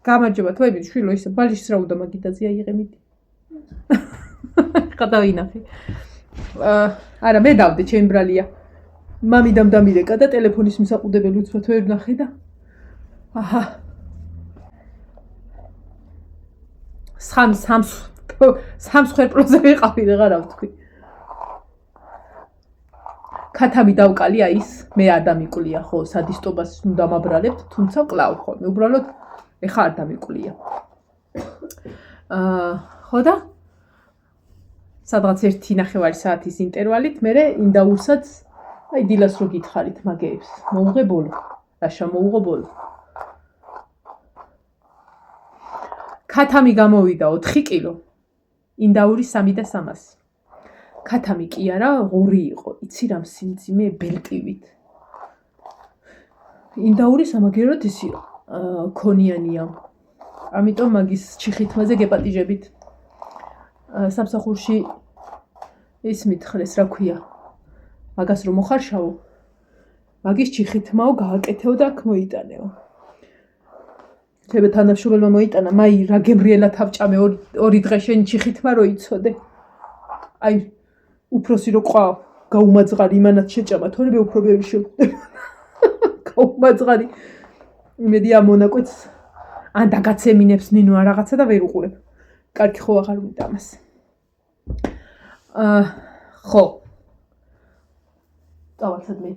გამარჯობა თვები შვილო ისე ბალიშს რა უნდა მაგიდაზე აიღე მიდი. გადავინახე. არა მე დავდე ჩემი ბრალია. მამიდამ დამირეკა და ტელეფონის მისაყუდებელი უცბად ვერ ვნახე და აჰა. სამ ხერპლოზე ვიყავი რა ვთქვი. ქათამი დავკალია ის მე არ დამიკვლია ხო სადისტობას უნდა მაბრალებთ თუმცა კლავ ხოლმე უბრალოდ ეხა არ დამიკვლია. ხო და სადღაც 1.5 საათის ინტერვალით მე ინდაურსაც აი დილას რო გითხარით მაგეებს მოუღე ბოლო რაშა მოუღო ბოლო. ქათამი გამოვიდა 4 კილო ინდაური 3.300 ქათამი კი არა 2 იყო იცი რა სიმძიმე ბელტივით ინდაური სამაგეროდ ისი ქონიანია ამიტომ მაგის ჩიხითმაზე გეპატიჟებით სამსახურში ის მითხრეს რა ქვია მაგას რომ მოხარშავო მაგის ჩიხითმაო გააკეთეო და აქ მოიტანეო თებე თანამშრომელმა მოიტანა მაი რა გემრიელა თავჭამე 2 დღე შენ ჩიხითმა რო იცოდე აი უფროსი რო ყვა გაუმაძღარი იმანაც შეჭამა თორემე უფრო ბევრი შეხვდება გაუმაძღარი იმედი ამონაკვეთს ან დაგაცემინებს ნინო არ რაღაცა და ვერ უყურებ კარგი ხო აღარ მინდა ამას ხო დავაცად მე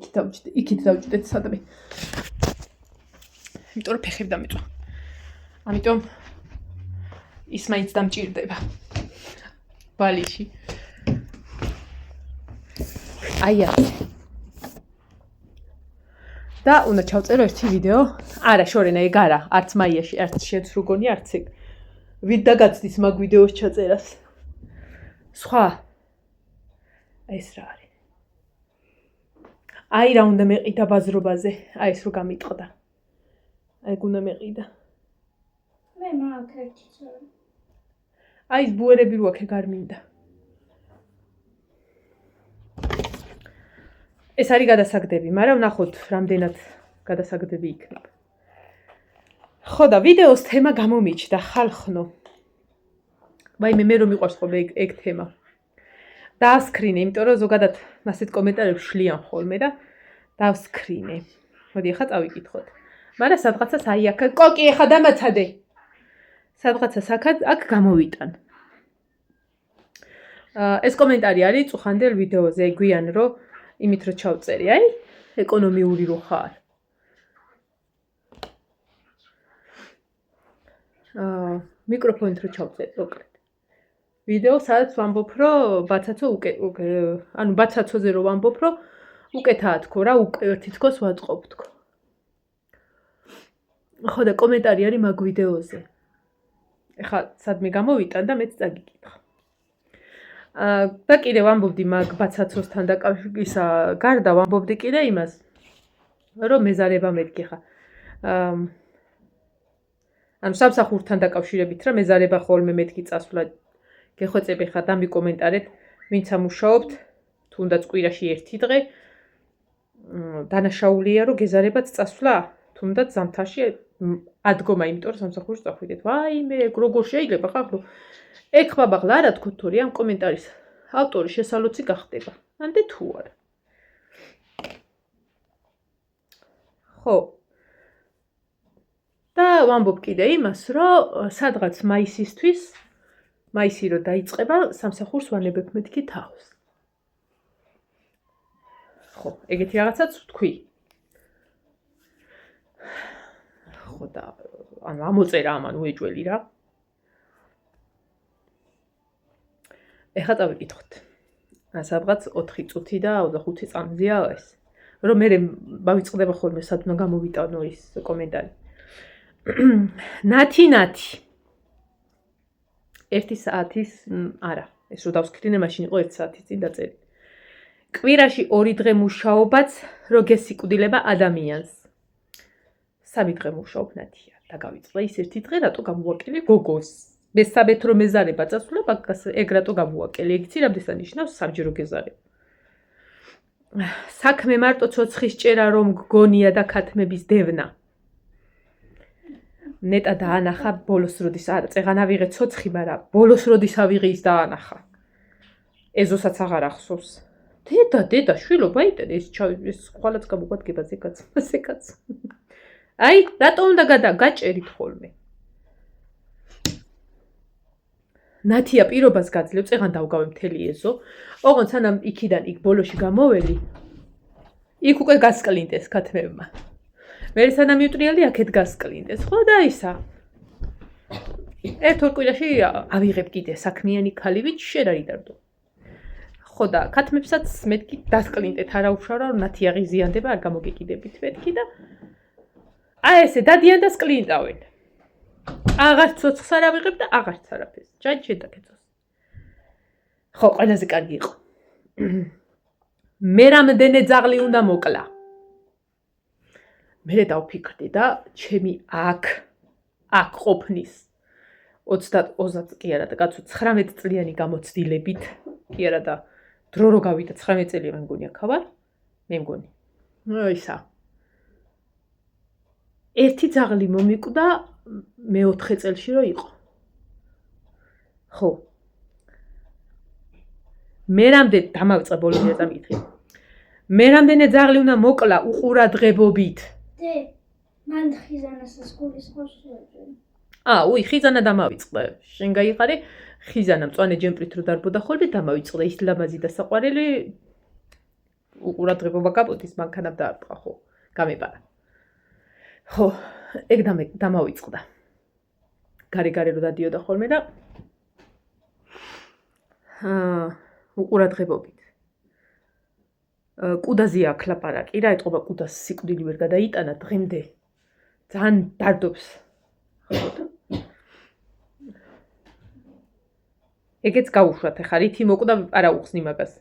იქით დავჭდეთ სადმე იმიტომ რომ ფეხები დამეწვა ამიტომ ის მაინც დამჭირდება ბალიში აი და უნდა ჩავწერო ერთი ვიდეო არა შორენა ეგ არა არც მაიაში არც შენს როგონი არც ეგ ვით დაგაცდის მაგ ვიდეოს ჩაწერას სხვა ეს რა არის აი რა უნდა მეყიდა ბაზრობაზე აი ეს რო გამიტყდა აი გუნდა მეყიდა მე მაგ ერთიც აი ეს ბუერები რო აქ ეგ არ მინდა ეს არის გადასაგდები, მაგრამ ნახოთ, რამდენად გადასაგდები იქნება. ხო და ვიდეოს თემა გამომიჩნდა ხალხნო. ვაიმე მე რომ მიყვარს ხოლმე ეგ თემა. დავსკრინე, იმიტომ რომ ზოგადად ასეთ კომენტარებს შლიან ხოლმე და დავსკრინე. მოდი ახლა წავიკითხოთ. მაგრამ სადღაცას აი აქ კოკი ახლა დამაცადე. სადღაცას აქ გამოვიტან. ეს კომენტარი არის წუხანდელ ვიდეოზე, გვიან რომ იმით რო ჩავწერი, აი, ეკონომიური რო ხარ. მიკროფონით რო ჩავწერი, მოკლედ. ვიდეო სადაც ვამბობ, რომ ბაცაცო ანუ ბაცაცოზე რო ვამბობ, რომ უკეთაა თქო რა, ერთი თქოს ვაწყობ თქო. ხო და კომენტარი არის მაგ ვიდეოზე. ეხლა სადმე გამოვიტან და მეც წაგიკითხა. და კიდე ვამბობდი მაგ ბაცაცოსთან ისა გარდა ვამბობდი კიდე იმას რომ მეზარება მეთქი ხა ანუ სამსახურთან დაკავშირებით რა მეზარება ხოლმე მეთქი წასვლა გეხვეწები ხა დამიკომენტარეთ ვინც ამუშაობთ თუნდაც კვირაში 1 დღე დანაშაულია რომ გეზარებათ წასვლა თუნდაც ზამთარში ადგომა იმიტომ რომ სამსახურში წახვიდეთ ვაიმე როგორ შეიძლება ხახლო ეგ ხბაბაღლა არა თქო თორე ამ კომენტარის ავტორი შესალოცი გახდება. ამდე თუ არა. ხო. და ვამბობ კიდე იმას, რომ სადღაც მაისისთვის, მაისი რო დაიწყება, სამსახურს ვანებებ მეთქი თავს. ხო, ეგეთი რაღაცაც ვთქვი. ხო და ანუ ამოწერა ამან უეჭველი რა. ეხლა წავიკითხოთ. სადღაც 4 წუთი და 25 წამზეა ეს. რომ მე მავიწყდება ხოლმე სად უნდა გამოვიტანო ის კომენტარი. ნათი 1 საათის არა, ეს რო დავსკრინე მაშინ იყო 1 საათის წინ დაწერი. კვირაში 2 დღე მუშაობაც რო გესიკვდილება ადამიანს. 3 დღე მუშაობ ნათია და გავიწყდა ის 1 დღე რატო გამოვაკელე გოგოს. მესამეთ რომ მეზარება წასვლა მაგას ეგ რატო გამოვაკელე იცი რამდენს ანიშნავს სამჯერო გეზარება საქმე მარტო ცოცხის ჭერა რომ გგონია და ქათმების დევნა ნეტა დაანახა ბოლოს როდის არა წეღან ავიღე ცოცხი, მაგრამ ბოლოს როდის ავიღე ის დაანახა. ეზოსაც აღარ ახსოვს. დედა, შვილო, ბაიტე, ეს ხვალაც გამოგვადგება ზეკაც. აი, რატომ უნდა გაჭერით ხოლმე? ნათია პირობას გაძლევ, წეღან დავგავე მთელი ეზო. ოღონდ სანამ იქიდან იქ ბოლოში გამოველი, იქ უკვე გასკლინდეს ქათმებმა. მე სანამ მიუტრიალი აქეთ გასკლინდეს, ხო და ისა. ერთ-ორ კვირაში ავიღებ კიდე საქმიანი ქალივით შენ არ იდარდო. ხო და ქათმებსაც მეთქი დასკლინდეთ, არა უშავ რა ნათია ღიზიანდება, არ გამოგეკიდებით მეთქი და აი ესე დადიან და სკლინტავენ. აღარ ცოცხს არ ავიღებ და აღარც არაფერს. ჯაჭე და კეცოს. ხო, ყველაზე კარგი იყო. მე რამდენი ძაღლი უნდა მოკლა. მე დავფიქრდი და ჩემი აქ ყოფნის 30 კი არა და კაცო 19 წლიანი გამოცდილებით კი არა და დრო რო გავიდა 19 წელი მე მგონი აქ ვარ. მე მგონი. ისა. ერთი ძაღლი მომიკვდა მე-4 წელში რო იყო. ხო. მე რამდენი დამავიწყე ბოლომდე წამიკითხე. მე რამდენი ძაღლი უნდა მოკლა უყურადღებობით. მან ხიზანას სკოლის ხოსვეჭე. უი, ხიზანა დამავიწყე. შენ გაიყარე, ხიზანა მწვანე ჯემპრით რო დარბოდა ხოლმე დამავიწყე. ის ლამაზი და საყვარელი უყურადღებობა გაპოდის მანქანამ დაარტყა, ხო, გამეპარა. ხო, ეგ დამავიწყდა. გარე რო დადიოდა ხოლმე და უყურადღებობით. კუდაზე აქ ლაპარაკი რა, ეთყობა კუდას სიკვდილი ვერ გადაიტანა დღემდე. ძალიან დარდობს. ეგეც გაუშვათ ახლა რითი მოკვდა არა უხსნი მაგას.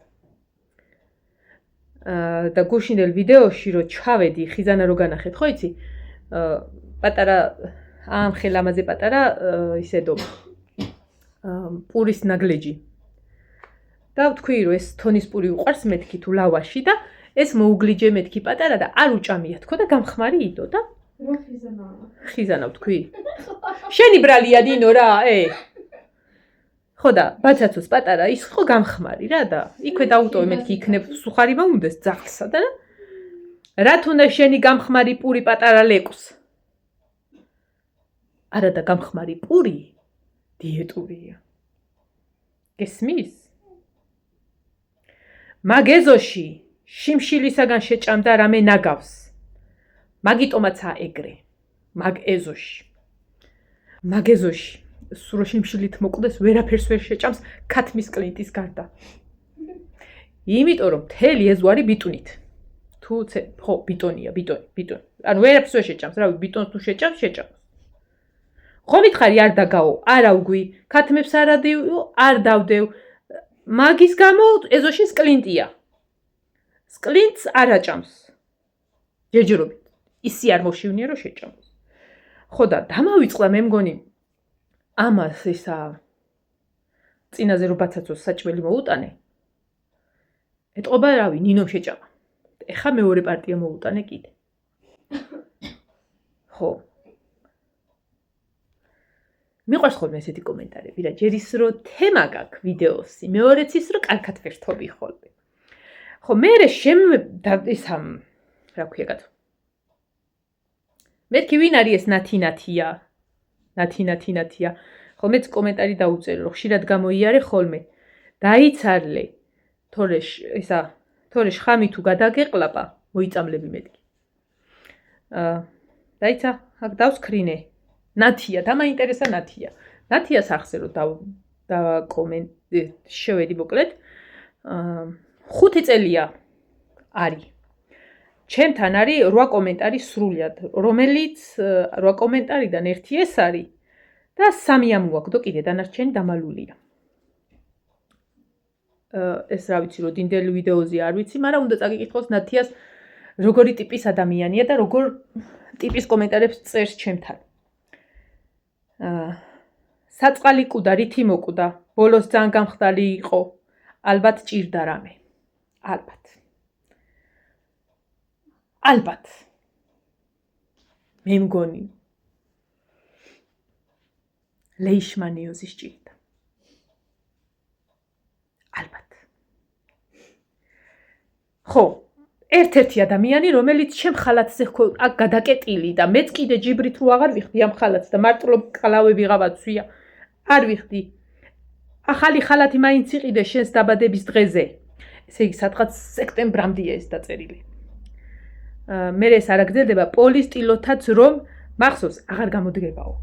და გუშინდელ ვიდეოში რო ჩავედი, ხიზანა რო განახეთ, ხო იცი? პატარა ამ ხელამაზე პატარა ისედო პურის ნაგლეჯი. და ვთქვი რომ ეს თონის პური უყარს მეთქი თუ ლავაში და ეს მოუგლიჯე მეთქი პატარა და არ უჭამია თქო და გამხმარი იდო და ხიზანა ვთქვი. შენი ბრალია დინო რა, ხო და ბაცაცოს პატარა ის ხო გამხმარი რა და იქვე დაუტოვე მეთქი იქნებ სუხარი მომუნდეს ძაღლსა და რა თუნდა შენი გამხმარი პური პატარა ლეკს. არა და გამხმარი პური დიეტურია. გესმის? მაგ ეზოში შიმშილისაგან შეჭამდა რამე ნაგავს. მაგიტომაცა ეგრე. მაგ ეზოში სურო შიმშილით მოკვდეს ვერაფერს ვერ შეჭამს ქათმის კლინტის გარდა. იმიტომ რომ მთელი ეზო არის ბიტონით. თუ ხო ბიტონია. ანუ ვერაფერს ვერ შეჭამს, რავი, ბიტონს თუ შეჭამს. ხო მითხარი არ დაგაო, არა უგვი, ქათმებს არ ადევ, არ დავდევ. მაგის გამო ეზოში სკლინტია. სკლინტს არ აჭამს. ჯერჯერობით. ისი არ მოშივნია რომ შეჭამოს. ხო და დამავიწყდა მე მგონი ამას ისა წინაზე რო ბაცაცოს საჭველი მოუტანე. ეთყობა რავი, ნინომ შეჭამა. ეხა მეორე პარტია მოუტანე კიდე. ხო. მიყვარს ხოლმე ესეთი კომენტარები რა, ჯერ ის რო თემა გაქვს ვიდეოსი, მეორეც ის რო კარგად ვერთობი ხოლმე. ხო, მე ისა რა ქვია კაცო. მეთქი ვინ არის ეს ნათია? ნათია. ხოლმეც კომენტარი დაუწერე, რომ ხშირად გამოიარე ხოლმე. დაიცარლე. თორე შხამი თუ გადაგეყლაპა, მოიწამლები მეთქი. დაიცა, აქ დავსქრინე. ნათია, დამაინტერესა ნათია. ნათიას ახსე რომ შევედი მოკლედ. 5 წელია არის. ჩემთან არის 8 კომენტარი სრულად, რომელიც 8 კომენტარიდან ერთი ეს არის და 3 ამოაგდო კიდე დანარჩენი დამალულია. ეს რა ვიცი რომ დინდელი ვიდეოზე არ ვიცი, მაგრამ უნდა წაგიკითხოს ნათიას როგორი ტიპის ადამიანია და როგორ ტიპის კომენტარებს წერს ჩემთან. საწყალი კუდა რითი მოკვდა, ბოლოს ძალიან გამხდარი იყო, ალბათ ჭირდა რამე. ალბათ. მე მგონი. ლეიშმანიოზი სჭირდა. ალბათ. ხო, ერთ-ერთი ადამიანი, რომელიც ჩემ ხალათზე აქ გადაკეტილი და მეც კიდე ჯიბრით რო აღარ ვიხდი ამ ხალათს და მარტო კლავე ვიღავაცვია. არ ვიხდი. ახალი ხალათი მაინც იყიდე შენს დაბადების დღეზე. ესე იგი, სადღაც სექტემბრამდეა ეს დაწერილი. მე ეს არ აგრძელდება პოლისტილოთაც რომ მახსოვს აღარ გამოდგებაო.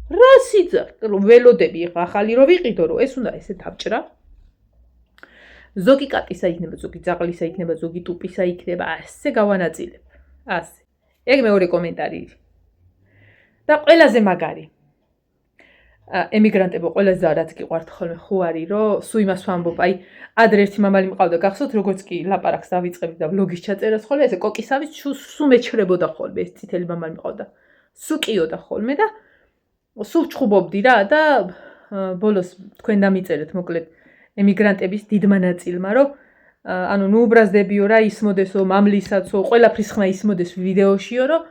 რა სიძახ, რომ ველოდები ხა ახალი რო ვიყიდო, რომ ეს უნდა ესე დავჭრა. ზოგი კატისა იქნება, ზოგი ძაღლისა იქნება, ზოგი ტუპისა იქნება, ასე გავანაწილებ. ასე. ეგ მეორე კომენტარი. და ყველაზე მაგარი. ემიგრანტებო, ყველაზე რაც გიყვართ ხოლმე ხო არის, რომ სულ იმას ვამბობ, აი, ადრე ერთი მამალი მყავდა, გახსოვთ, როგორც კი ლაპარაკს დავიწყებდი და ვლოგის ჩაწერას ხოლმე, ესე კოკისავით სულ მეჩხრებოდა ხოლმე, ეს წითელი მამალი მყავდა. სულ ყიოდა ხოლმე და სულ ჩხუბობდი რა და ბოლოს თქვენ დამიწერეთ, მოკლედ ემიგრანტების დიდმა ნაწილმა, რომ ანუ ნუ უბრაზდებიო რა, ისმოდესო, მამლისაცო, ყველაფრის ხმა ისმოდეს ვიდეოშიო, რომ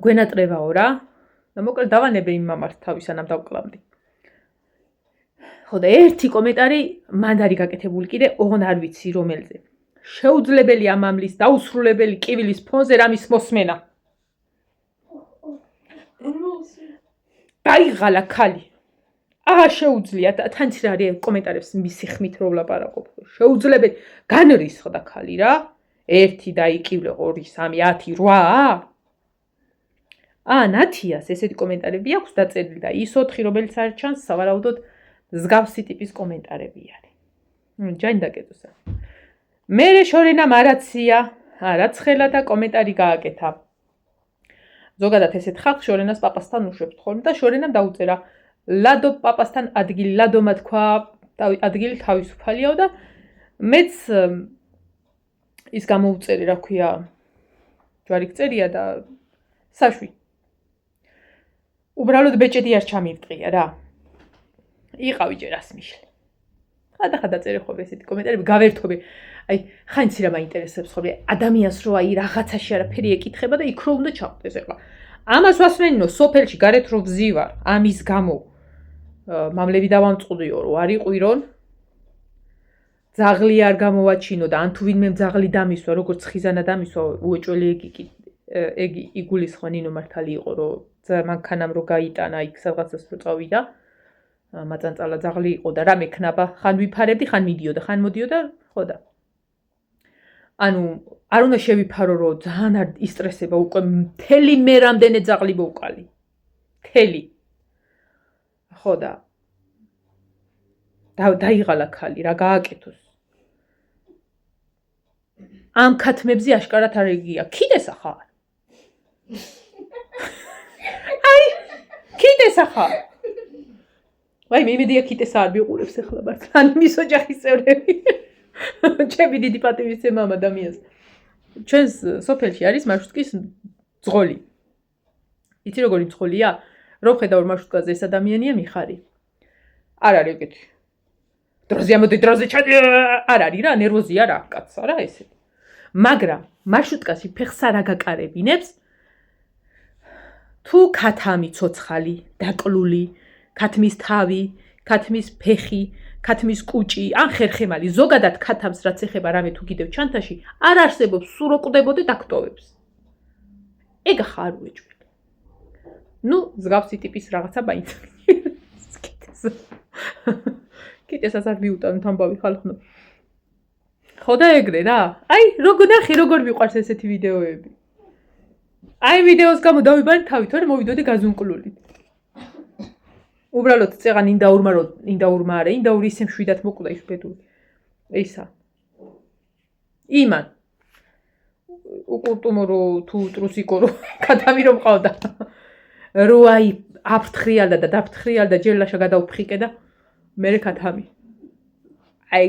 გვენატრევაო რა. და მოკლედ დავანებე იმ მამართ თავის ანამ დავკლავდი. ხო და ერთი კომენტარი მანდ არის გაკეთებული კიდე, ოღონ არ ვიცი რომელზე. შეუძლებელი ამ მამლის დაუსრულებელი კივილის ფონზე რამის მოსმენა. დაიღალა ქალი. შეუძლია თან ცირა არის კომენტარებს მისი ხმით რო ვლაპარაკობ. შეუძლებელი განრისხდა ქალი რა. 1 დაიკივლე 2 3 10 8 ნათიას ესეთი კომენტარები აქვს დაწერილი და ის 4 რომელიც არ ჩანს სავარაუდოდ მსგავსი ტიპის კომენტარები არის. ჯანი დაკეტოსა. მე შორენამ არაცია, არაცხელა და კომენტარი გააკეთა. ზოგადად ესეთ ხალხს შორენას პაპასთან უშვებთ ხოლმე და შორენამ დაუწერა ლადო პაპასთან ადგილი, ლადომა თქვა, ადგილი თავისუფალიაო და მეც ის გამოუწერე, რა ქვია, ჯვარი გწერია და საშვი. უბრალოდ ბეჭედი არ ჩამივტყია რა. იყავი ჯერ ასმიშლე. ხადახა დაწერე ხოლმე ესეთი კომენტარები, გავერთობე. აი, ხანც რა მაინტერესებს ხოლმე ადამიანს რო აი რაღაცაში არაფერი ეკითხება და იქ რო უნდა ჩავყდეს ეხლა. ამას ვასმენინო სოფელში გარეთ რო ვზივარ, ამის გამო მამლები დავამწყუდიო, რომ არ იყვირონ. ძაღლი არ გამოვაჩინო და ან თუ ვინმე ძაღლი დამისვა, როგორც ხიზანა დამისვა, უეჭველი ეგ იგულისხმა ნინო მართალი იყო, რომ მანქანამ რო გაიტანა იქ სადღაცას რო წავიდა. მაწანწალა ძაღლი იყო და რამე ქნაბა, ხან ვიფარებდი, ხან მიდიოდა, ხან მოდიოდა, ხო და. ანუ არ უნდა შევიფარო, რომ ძალიან არ ისტრესება უკვე მთელი მე რამდენი ძაღლი მოვყალი. მთელი. ხო და დაიღალა ქალი, რა გააკეთოს. ამ ქათმებზე აშკარად არ ეგია. კიდესა ხარ. აი, კიდესა ხარ. ვაი, მე იმედია კიდესა არ მიყურებს ახლა მართლა. ან მის ოჯახის წევრები. ჩემი დიდი პატივისცემა ამ ადამიანს. ჩვენს სოფელში არის მარშრუტკის ძღოლი. იცი როგორი ძღოლია? რო ხედავ მარშრუტკაზე ეს ადამიანია მიხარი. არ არის ეგეთი. დროზე ამოდი დროზე ჩადი არ არის რა, ნერვოზია რა, კაცსა რა ესეთი. მაგრამ მარშრუტკაში ფეხს არ აგაკარებინებს. თუ ქათამი ცოცხალი, დაკლული, ქათმის თავი, ქათმის ფეხი, ქათმის კუჭი, ან ხერხემალი, ზოგადად ქათამს რაც ეხება რამე თუ კიდევ ჩანთაში, არ არსებობს სულ როკვდებოდე დაკტოვებს. ეგ ხარ უეჭველი. ნუ, მსგავსი ტიპის რაღაცა მაინტერესებს. კიდესაც არ მიუტანთ ამბავი ხალხო. ხო და ეგრე რა. აი, ნახე როგორ მიყვარს ესეთი ვიდეოები. აი ვიდეოს გამო დავიბარე თავით, თორე მოვიდოდი გაზუნკლულით. უბრალოდ წეღან ინდაურმა არა, ინდაური ისე მშვიდად მოკვდა ის ბედური. ისა. იმან. უკურტუმო რო თუ ტრუსიკო რო ქათამი რომ ყავდა. რო აი აფრთხრიალდა და დაფრთხრიალდა ჯელაშა გადაუფხიკე და მერე ქათამი. აი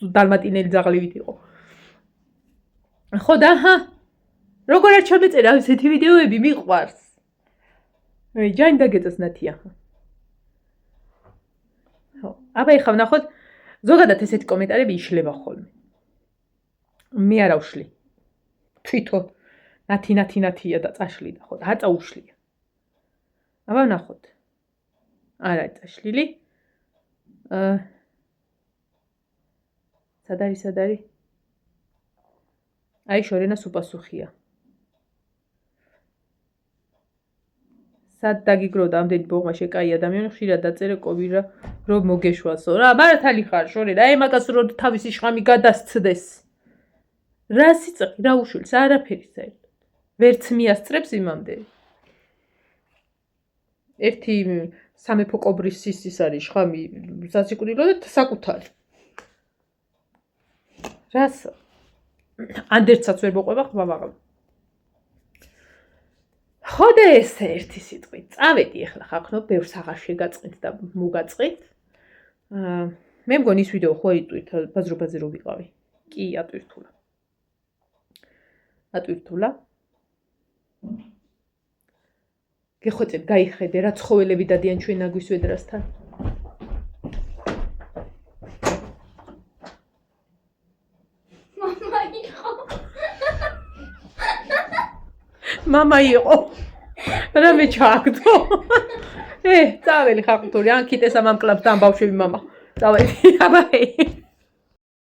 დალმატინელი ძაღლივით იყო. ხო და როგორ არ ჩამეწერა ესეთი ვიდეოები მიყვარს. აი ჯანი დაგეწოს ნათია. ხო, აბა ეხლა ვნახოთ ზოგადად ესეთი კომენტარები იშლება ხოლმე. მე არა ვშლი. თვითონ ნათია და წაშლიდა ხო და არ წაუშლია. აბა ვნახოთ. არა წაშლილი. სად არის? აი შორენას უპასუხია. სად დაგიგროვდა ამდენი ბოღმა შეკაი ადამიანი ხშირად დაწერე კობირა რომ მოგეშვასო რა მართალი ხარ შორენა აი მაგას რო თავისი შხამი გადასცდეს რა სიწყი რა უშვილს არაფერი საერთოდ ვერც მიასწრებს იმამდე ერთი სამეფო კობრის სისის არის შხამი სასიკვდილო და საკუთარი რას ანდერცაც ვერ მოყვება ხმამაღლა ხოდა ეს ერთი სიტყვით წავედი ახლა ხახნო ბევრს აღარ შეგაწყით და მოგაწყით მე მგონი ის ვიდეო ხო იტვირთ ბაზრობაზე რო ვიყავი კი ატვირთულა გეხვეწებ გაიხედე რა ცხოველები დადიან ჩვენ ნაგვის ვედრასთან მამა იყო რა მე ჩააგდო წაველი ხახუთური ან ქიტესა მამკლავს და ამ ბავშვები მამა წავედი აბა